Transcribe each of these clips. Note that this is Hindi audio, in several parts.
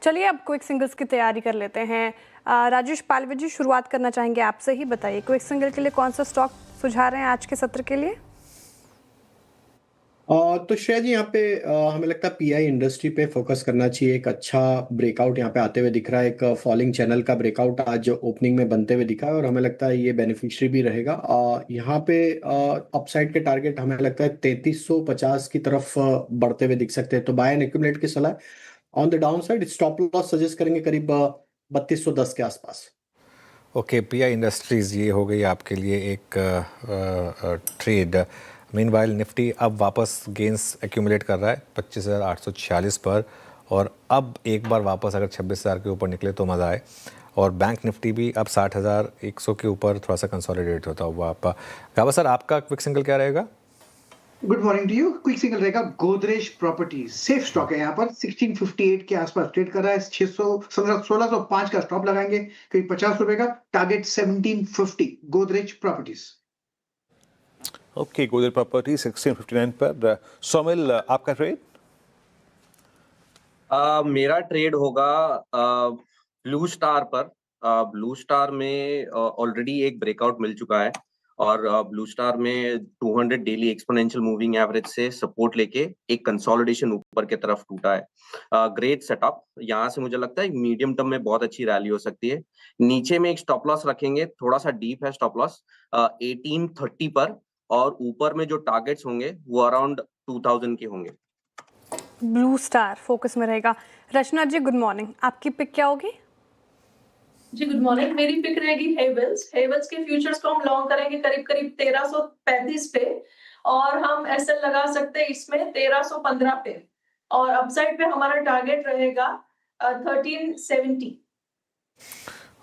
चलिए अब क्विक सिंगल्स की तैयारी कर लेते हैं। राजेश पालवे जी, शुरुआत करना चाहेंगे आपसे ही। बताइए क्विक सिंगल के लिए कौन सा स्टॉक सुझा रहे हैं आज के सत्र के लिए? तो श्रेया जी, यहाँ पे हमें लगता है पीआई इंडस्ट्री पे फोकस करना चाहिए। एक अच्छा ब्रेकआउट यहाँ पे आते हुए दिख रहा है। एक फॉलिंग चैनल का ब्रेकआउट आज ओपनिंग में बनते हुए दिखा है और हमें लगता है ये बेनिफिशियरी भी रहेगा। यहाँ पे अपसाइड के टारगेट हमें लगता है 3350 की तरफ बढ़ते हुए दिख सकते हैं। तो बाय एंड एक्यूमुलेट की सलाह। On the down side stop loss suggest करेंगे करीब 3210 के आसपास। ओके, पीआई इंडस्ट्रीज़ ये हो गई आपके लिए एक ट्रेड। मीनवाइल निफ्टी अब वापस गेंस एक्यूमुलेट कर रहा है 25,846 पर, और अब एक बार वापस अगर 26,000 के ऊपर निकले तो मज़ा आए। और बैंक निफ्टी भी अब 60,100 के ऊपर थोड़ा सा कंसोलिडेट होता हुआ। आप गावा सर, आपका क्विक सिंगल क्या रहेगा? Good morning to you. Quick single रहेगा गोदरेज प्रॉपर्टीज। सेफ स्टॉक है, यहाँ पर 1658 के आसपास ट्रेड कर रहा है। 1605 का स्टॉप लगाएंगे, करीब 50 रुपए का। Target 1750 Godrej properties. Okay, Godrej property 1659 पर। सोमिल, आपका ट्रेड? मेरा ट्रेड होगा ब्लू स्टार पर। ब्लू स्टार में ऑलरेडी एक ब्रेकआउट मिल चुका है और ब्लू स्टार में 200 डेली एक्सपोनेंशियल मूविंग एवरेज से सपोर्ट लेके एक कंसोलिडेशन ऊपर की तरफ टूटा है। Great setup. यहाँ से मुझे लगता है मीडियम टर्म में बहुत अच्छी रैली हो सकती है। नीचे में एक स्टॉप लॉस रखेंगे, थोड़ा सा डीप है स्टॉप लॉस 1830 पर, और ऊपर में जो टारगेट्स होंगे वो अराउंड 2000 के होंगे। ब्लू स्टार फोकस में रहेगा। रचना जी, गुड मॉर्निंग, आपकी पिक क्या होगी? जी गुड मॉर्निंग। मेरी पिक रहेगी हेवल्स। हेवल्स के फ्यूचर्स को हम लॉन्ग करेंगे करीब 1335 पे, और हम एसएल लगा सकते हैं इसमें 1315 पे, और अपसाइड पे हमारा टारगेट रहेगा 1370।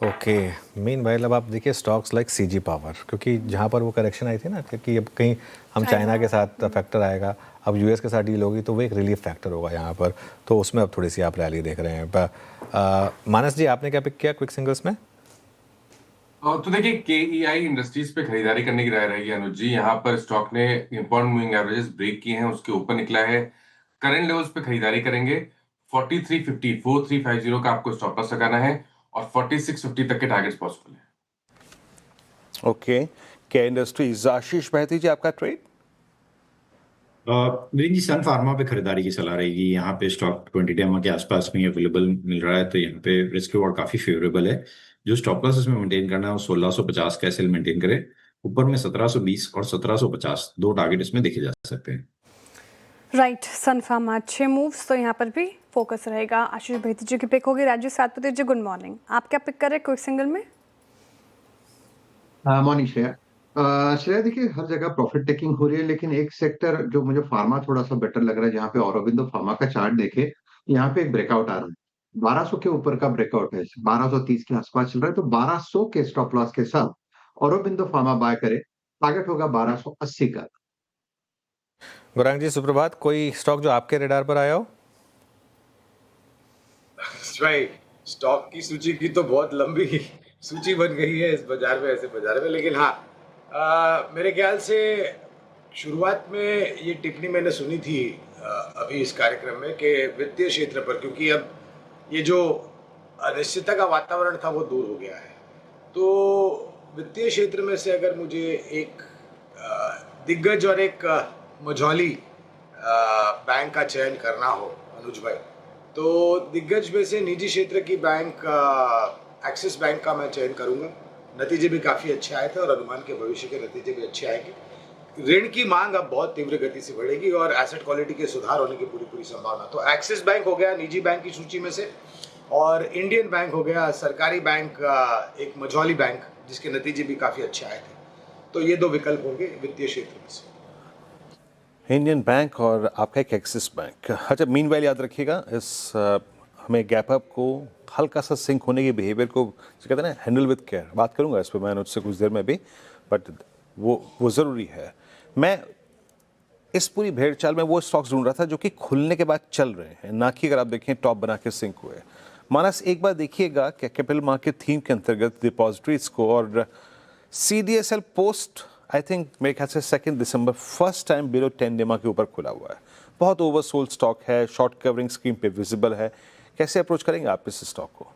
ओके, मीनवाइल अब आप देखिए स्टॉक्स लाइक सीजी पावर, क्योंकि जहाँ पर वो करेक्शन आई थी ना, क्योंकि अब कहीं हम चाइना के साथ फैक्टर आएगा, अब यूएस के साथ डील होगी तो वो एक रिलीफ फैक्टर होगा यहाँ पर, तो उसमें अब थोड़ी सी आप रैली देख रहे हैं। मानस जी, आपने क्या पिक किया क्विक सिंगल्स में? तो देखिए, केईआई इंडस्ट्रीज पे खरीदारी करने की राय रहेगी अनुज जी। यहाँ पर स्टॉक ने इंपॉर्टेंट मूविंग एवरेजेस ब्रेक किए हैं, उसके ऊपर निकला है। करंट लेवल्स पे खरीदारी करेंगे। 4350 का आपको स्टॉप लॉस लगाना है और 4650 तक के टारगेट्स पॉसिबल है। ओके, के इंडस्ट्रीज। आशीष बहती जी, आपका ट्रेड? वीरेंद्र जी, सन फार्मा पे खरीदारी की सलाह रहेगी। यहाँ पे स्टॉक 20 डेमा के आसपास में अवेलेबल मिल रहा है, तो यहाँ पे रिस्क रिवॉर्ड काफी फेवरेबल है। जो स्टॉप लॉस इसमें मेंटेन करना है वो 1650 का एसएल मेंटेन करे। ऊपर में 1720 और 1750 दो टारगेट इसमें देखे जा सकते हैं। राइट, सन फार्मा अच्छे मूव्स, तो यहाँ पर भी फोकस रहेगा। आशीष बेहती जी की पिक होगी। राजेश सातपति जी, गुड मॉर्निंग, आप क्या पिक कर रहे हैं क्विक सिंगल में? मॉर्निंग श्रेया। श्रेया, देखिए हर जगह प्रॉफिट टेकिंग हो रही है, लेकिन एक सेक्टर जो मुझे फार्मा थोड़ा सा बेटर लग रहा है, जहाँ पे औरोबिंदो फार्मा का चार्ट देखे, यहाँ पे एक ब्रेकआउट आ रहा है। 1200 के ऊपर का ब्रेकआउट है, 1230 के आसपास चल रहा है, तो 1200 के स्टॉप लॉस के साथ औरोबिंदो फार्मा बाय करे। टारगेट होगा 1280 का। गौरांग जी, सुप्रभात। कोई स्टॉक जो आपके रेडार पर आया हो? स्टॉक की सूची की तो बहुत लंबी सूची बन गई है इस बाजार में, ऐसे बाजार में, लेकिन हाँ, मेरे ख्याल से शुरुआत में ये टिप्पणी मैंने सुनी थी अभी इस कार्यक्रम में कि वित्तीय क्षेत्र पर, क्योंकि अब ये जो अनिश्चितता का वातावरण था वो दूर हो गया है, तो वित्तीय क्षेत्र में से अगर मुझे एक दिग्गज और एक मझौली बैंक का चयन करना हो अनुज भाई, तो दिग्गज में से निजी क्षेत्र की बैंक एक्सिस बैंक का मैं चयन करूंगा। नतीजे भी काफ़ी अच्छे आए थे और अनुमान के भविष्य के नतीजे भी अच्छे आएंगे। ऋण की मांग अब बहुत तीव्र गति से बढ़ेगी और एसेट क्वालिटी के सुधार होने की पूरी संभावना। तो एक्सिस बैंक हो गया निजी बैंक की सूची में से, और इंडियन बैंक हो गया सरकारी बैंक, एक मझौली बैंक जिसके नतीजे भी काफ़ी अच्छे आए थे। तो ये दो विकल्प होंगे वित्तीय क्षेत्र में से, इंडियन बैंक और आपका एक एक्सिस बैंक। अच्छा, मीनवाइल याद रखिएगा इस हमें गैप अप को हल्का सा सिंक होने के बिहेवियर को कहते हैं ना, हैंडल विद केयर। बात करूंगा इस पर मैं उससे कुछ देर में भी, बट वो ज़रूरी है। मैं इस पूरी भेड़ चाल में वो स्टॉक्स ढूंढ रहा था जो कि खुलने के बाद चल रहे हैं, ना कि अगर आप देखें टॉप बना के सिंक हुए। मानस, एक बार देखिएगा कि कैपिटल मार्केट थीम के अंतर्गत डिपॉजिटरीज को और CDSL पोस्ट आई थिंक मेरे ख्याल से 2 दिसंबर फर्स्ट टाइम बिलो 10 डेमा के ऊपर खुला हुआ है। बहुत ओवरसोल्ड स्टॉक है, शॉर्ट कवरिंग स्क्रीन पे विजिबल है। कैसे अप्रोच करेंगे आप इस स्टॉक को?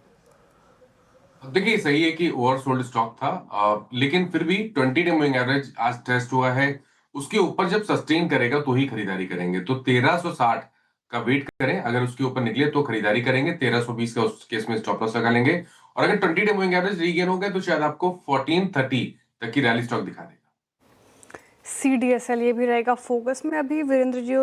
देखिए सही है कि ओवरसोल्ड स्टॉक था, लेकिन फिर भी 20 डे मूविंग एवरेज आज टेस्ट हुआ है, उसके ऊपर जब सस्टेन करेगा तो ही खरीदारी करेंगे। तो 1360 का वेट करें, अगर उसके ऊपर निकले तो खरीदारी करेंगे, 1320 का उस केस में स्टॉप लॉस लगा लेंगे। और अगर 20 डे मूविंग एवरेज रीगेन हो गए तो शायद आपको 1430 तक की रैली स्टॉक दिखा देगा। CDSL ये भी रहेगा फोकस में। अभी वीरेंद्र जी